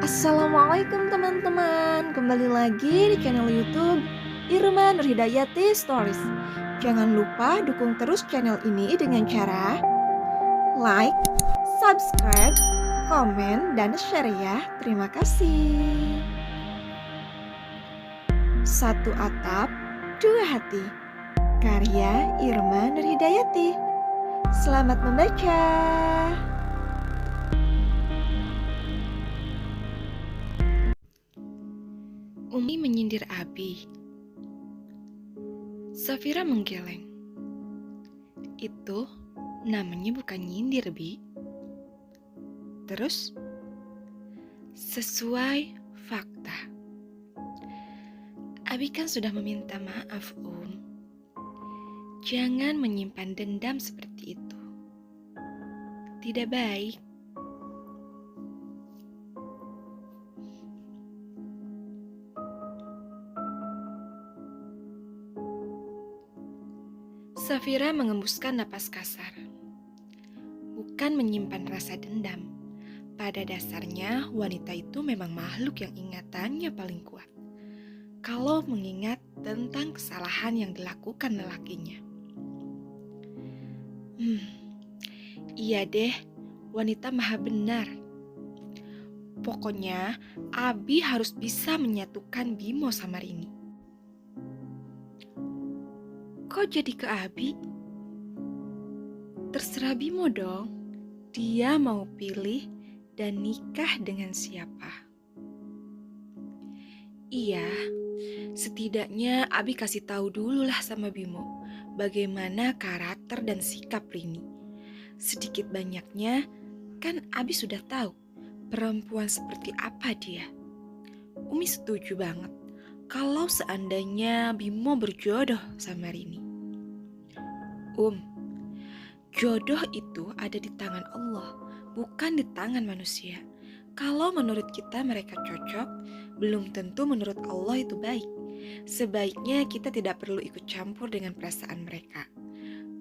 Assalamualaikum teman-teman, kembali lagi di channel YouTube Irma Nurhidayati Stories. Jangan lupa dukung terus channel ini dengan cara like, subscribe, komen, dan share ya. Terima kasih. Satu atap, dua hati. Karya Irma Nurhidayati. Selamat membaca. Umi menyindir Abi. Safira menggeleng. Itu namanya bukan nyindir, Bi. Terus, sesuai fakta. Abi kan sudah meminta maaf, Jangan menyimpan dendam seperti itu. Tidak baik. Safira mengembuskan napas kasar. Bukan menyimpan rasa dendam. Pada dasarnya, wanita itu memang makhluk yang ingatannya paling kuat. Kalau mengingat tentang kesalahan yang dilakukan lelakinya. Iya deh, wanita maha benar. Pokoknya, Abi harus bisa menyatukan Bimo sama Rini. Kok jadi ke Abi? Terserah Bimo dong. Dia mau pilih dan nikah dengan siapa. Iya, setidaknya Abi kasih tahu dulu lah sama Bimo bagaimana karakter dan sikap Rini. Sedikit banyaknya kan Abi sudah tahu perempuan seperti apa dia. Umi setuju banget kalau seandainya Bimo berjodoh sama Rini. Jodoh itu ada di tangan Allah, bukan di tangan manusia. Kalau menurut kita mereka cocok, belum tentu menurut Allah itu baik. Sebaiknya kita tidak perlu ikut campur dengan perasaan mereka.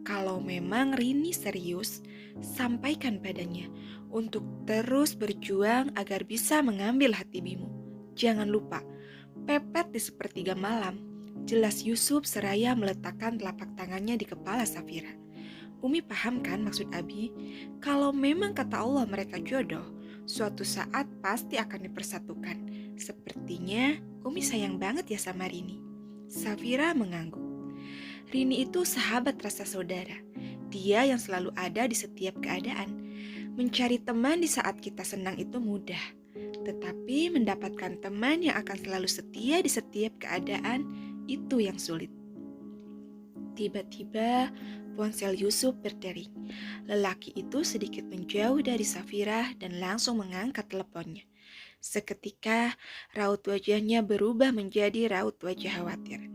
Kalau memang Rini serius, sampaikan padanya untuk terus berjuang agar bisa mengambil hati Bimo. Jangan lupa, pepet di sepertiga malam. Jelas Yusuf seraya meletakkan telapak tangannya di kepala Safira. Umi paham kan maksud Abi? Kalau memang kata Allah mereka jodoh, suatu saat pasti akan dipersatukan. Sepertinya Umi sayang banget ya sama Rini. Safira mengangguk. Rini itu sahabat rasa saudara. Dia yang selalu ada di setiap keadaan. Mencari teman di saat kita senang itu mudah. Tetapi mendapatkan teman yang akan selalu setia di setiap keadaan, itu yang sulit. Tiba-tiba ponsel Yusuf berdering. Lelaki itu sedikit menjauh dari Safira dan langsung mengangkat teleponnya. Seketika raut wajahnya berubah menjadi raut wajah khawatir.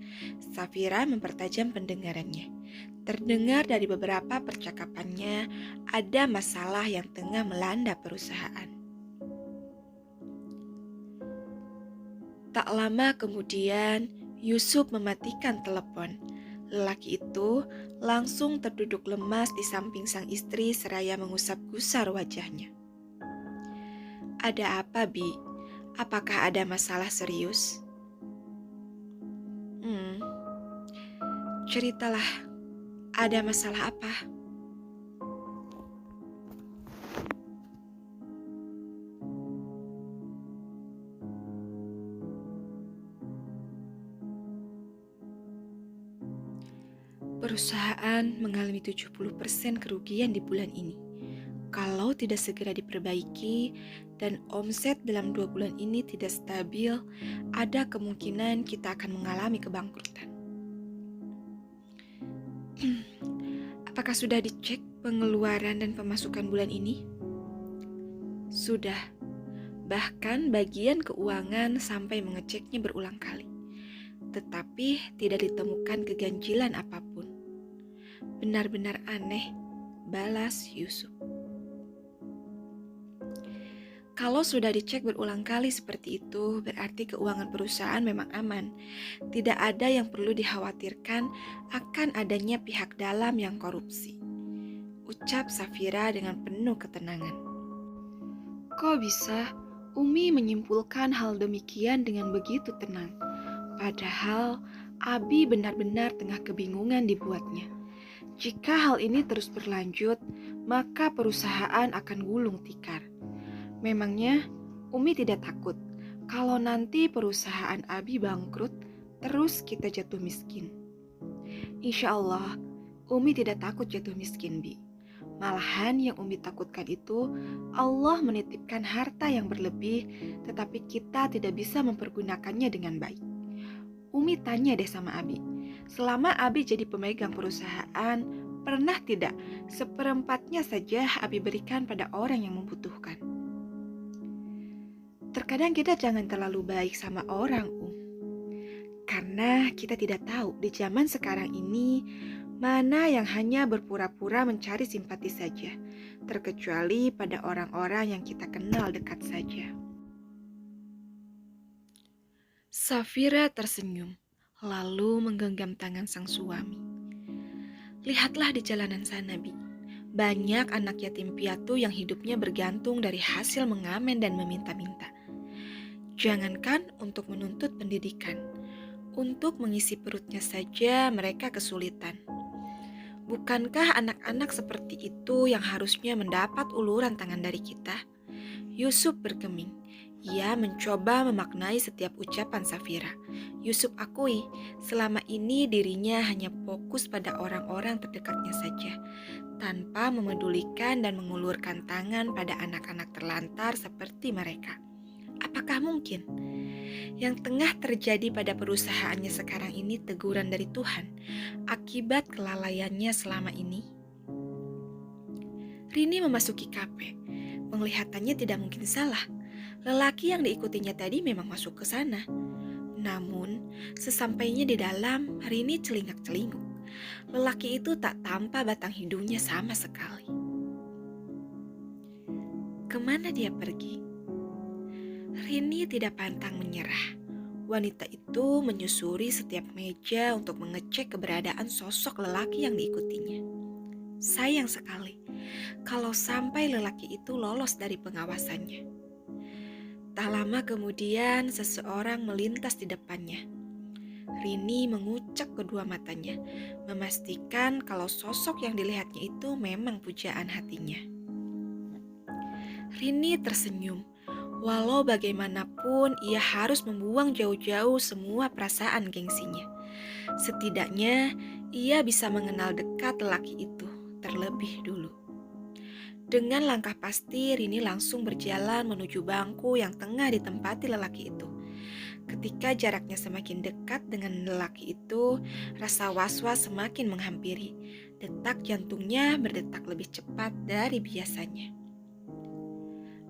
Safira mempertajam pendengarannya. Terdengar dari beberapa percakapannya ada masalah yang tengah melanda perusahaan. Tak lama kemudian Yusuf mematikan telepon. Lelaki itu langsung terduduk lemas di samping sang istri seraya mengusap gusar wajahnya. Ada apa, Bi? Apakah ada masalah serius? Ceritalah, ada masalah apa? Perusahaan mengalami 70% kerugian di bulan ini. Kalau tidak segera diperbaiki dan omset dalam 2 bulan ini tidak stabil, ada kemungkinan kita akan mengalami kebangkrutan. Apakah sudah dicek pengeluaran dan pemasukan bulan ini? Sudah. Bahkan bagian keuangan sampai mengeceknya berulang kali. Tetapi tidak ditemukan keganjilan apapun. Benar-benar aneh, balas Yusuf. Kalau sudah dicek berulang kali seperti itu, berarti keuangan perusahaan memang aman. Tidak ada yang perlu dikhawatirkan akan adanya pihak dalam yang korupsi. Ucap Safira dengan penuh ketenangan. Kok bisa? Umi menyimpulkan hal demikian dengan begitu tenang. Padahal Abi benar-benar tengah kebingungan dibuatnya. Jika hal ini terus berlanjut, maka perusahaan akan gulung tikar. Memangnya Umi tidak takut kalau nanti perusahaan Abi bangkrut, terus kita jatuh miskin. Insya Allah, Umi tidak takut jatuh miskin, Bi. Malahan yang Umi takutkan itu, Allah menitipkan harta yang berlebih, tetapi kita tidak bisa mempergunakannya dengan baik. Umi tanya deh sama Abi, selama Abi jadi pemegang perusahaan, pernah tidak seperempatnya saja Abi berikan pada orang yang membutuhkan? Terkadang kita jangan terlalu baik sama orang, karena kita tidak tahu di zaman sekarang ini mana yang hanya berpura-pura mencari simpati saja, terkecuali pada orang-orang yang kita kenal dekat saja. Safira tersenyum, lalu menggenggam tangan sang suami. Lihatlah di jalanan sana, Bi. Banyak anak yatim piatu yang hidupnya bergantung dari hasil mengamen dan meminta-minta. Jangankan untuk menuntut pendidikan, untuk mengisi perutnya saja mereka kesulitan. Bukankah anak-anak seperti itu yang harusnya mendapat uluran tangan dari kita? Yusuf bergeming. Ia mencoba memaknai setiap ucapan Safira. Yusuf akui, selama ini dirinya hanya fokus pada orang-orang terdekatnya saja, tanpa memedulikan dan mengulurkan tangan pada anak-anak terlantar seperti mereka. Apakah mungkin yang tengah terjadi pada perusahaannya sekarang ini teguran dari Tuhan akibat kelalaiannya selama ini? Rini memasuki kafe. Penglihatannya tidak mungkin salah. Lelaki yang diikutinya tadi memang masuk ke sana. Namun, sesampainya di dalam, Rini celingak-celinguk. Lelaki itu tak tampak batang hidungnya sama sekali. Kemana dia pergi? Rini tidak pantang menyerah. Wanita itu menyusuri setiap meja untuk mengecek keberadaan sosok lelaki yang diikutinya. Sayang sekali kalau sampai lelaki itu lolos dari pengawasannya. Tak lama kemudian seseorang melintas di depannya. Rini mengucek kedua matanya, memastikan kalau sosok yang dilihatnya itu memang pujaan hatinya. Rini tersenyum. Walau bagaimanapun, ia harus membuang jauh-jauh semua perasaan gengsinya. Setidaknya, ia bisa mengenal dekat lelaki itu terlebih dulu. Dengan langkah pasti, Rini langsung berjalan menuju bangku yang tengah ditempati lelaki itu. Ketika jaraknya semakin dekat dengan lelaki itu, rasa was-was semakin menghampiri. Detak jantungnya berdetak lebih cepat dari biasanya.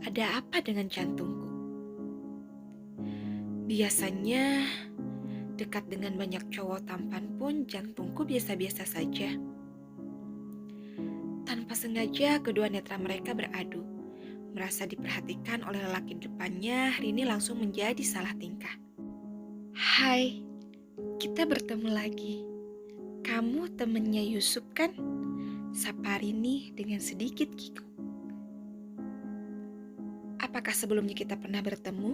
Ada apa dengan jantungku? Biasanya dekat dengan banyak cowok tampan pun jantungku biasa-biasa saja. Tanpa sengaja kedua netra mereka beradu. Merasa diperhatikan oleh lelaki depannya, Rini langsung menjadi salah tingkah. Hai, kita bertemu lagi. Kamu temennya Yusuf kan? Sapa Rini dengan sedikit kikuk. Apakah sebelumnya kita pernah bertemu?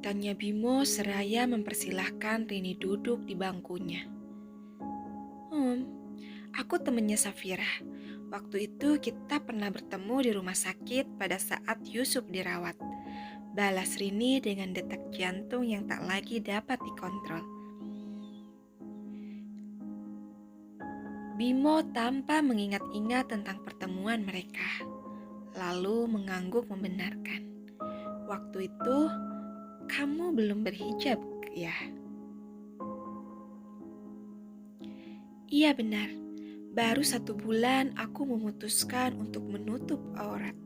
Tanya Bimo seraya mempersilahkan Rini duduk di bangkunya. Aku temennya Safira. Waktu itu kita pernah bertemu di rumah sakit pada saat Yusuf dirawat. Balas Rini dengan detak jantung yang tak lagi dapat dikontrol. Bimo tanpa mengingat-ingat tentang pertemuan mereka, lalu mengangguk membenarkan. Waktu itu, kamu belum berhijab, ya? Iya benar, baru 1 bulan aku memutuskan untuk menutup aurat.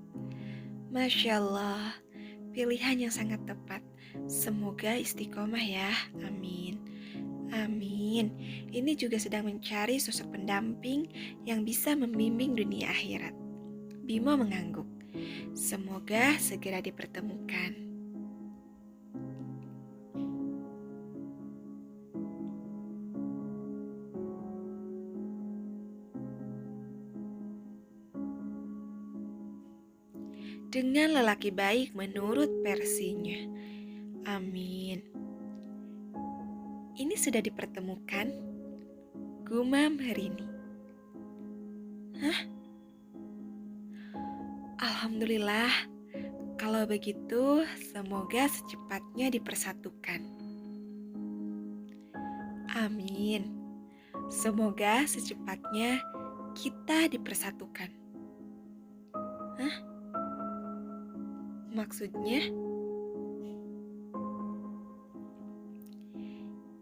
Masya Allah, pilihan yang sangat tepat. Semoga istiqomah ya, amin. Amin. Ini juga sedang mencari sosok pendamping yang bisa membimbing dunia akhirat. Bimo mengangguk. Semoga segera dipertemukan. dengan lelaki baik menurut versinya. Amin. Ini sudah dipertemukan, gumam Rini. Hah? Alhamdulillah, kalau begitu semoga secepatnya dipersatukan. Amin. Semoga secepatnya kita dipersatukan. Hah? Maksudnya?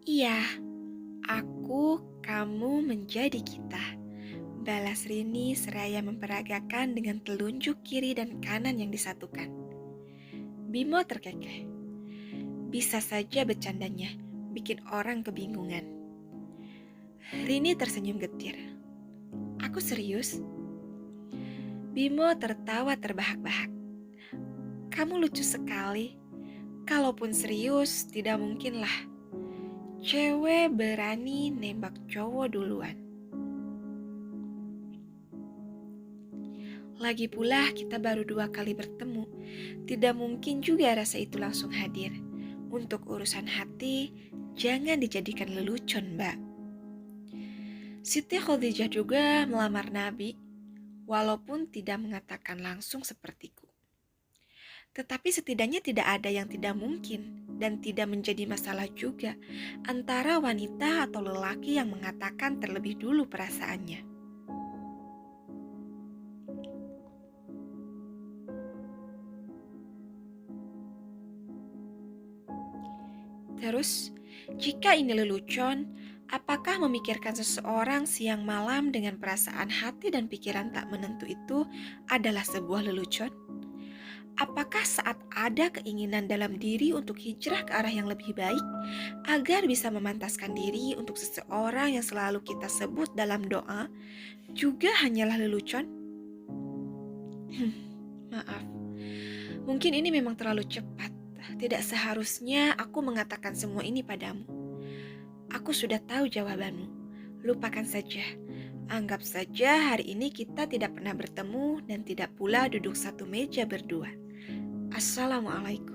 Iya, aku, kamu menjadi kita. Balas Rini seraya memperagakan dengan telunjuk kiri dan kanan yang disatukan. Bimo terkekeh. Bisa saja bercandanya, bikin orang kebingungan. Rini tersenyum getir. Aku serius? Bimo tertawa terbahak-bahak. Kamu lucu sekali. Kalaupun serius, tidak mungkinlah. Cewek berani nembak cowok duluan. Lagi pula kita baru 2 kali bertemu. Tidak mungkin juga rasa itu langsung hadir. Untuk urusan hati, jangan dijadikan lelucon, Mbak. Siti Khadijah juga melamar Nabi, walaupun tidak mengatakan langsung sepertiku. Tetapi setidaknya tidak ada yang tidak mungkin dan tidak menjadi masalah juga antara wanita atau lelaki yang mengatakan terlebih dulu perasaannya. Terus, jika ini lelucon, apakah memikirkan seseorang siang malam dengan perasaan hati dan pikiran tak menentu itu adalah sebuah lelucon? Apakah saat ada keinginan dalam diri untuk hijrah ke arah yang lebih baik, agar bisa memantaskan diri untuk seseorang yang selalu kita sebut dalam doa, juga hanyalah lelucon? Maaf, mungkin ini memang terlalu cepat. Tidak seharusnya aku mengatakan semua ini padamu. Aku sudah tahu jawabanmu. Lupakan saja. Anggap saja hari ini kita tidak pernah bertemu dan tidak pula duduk satu meja berdua. Assalamualaikum.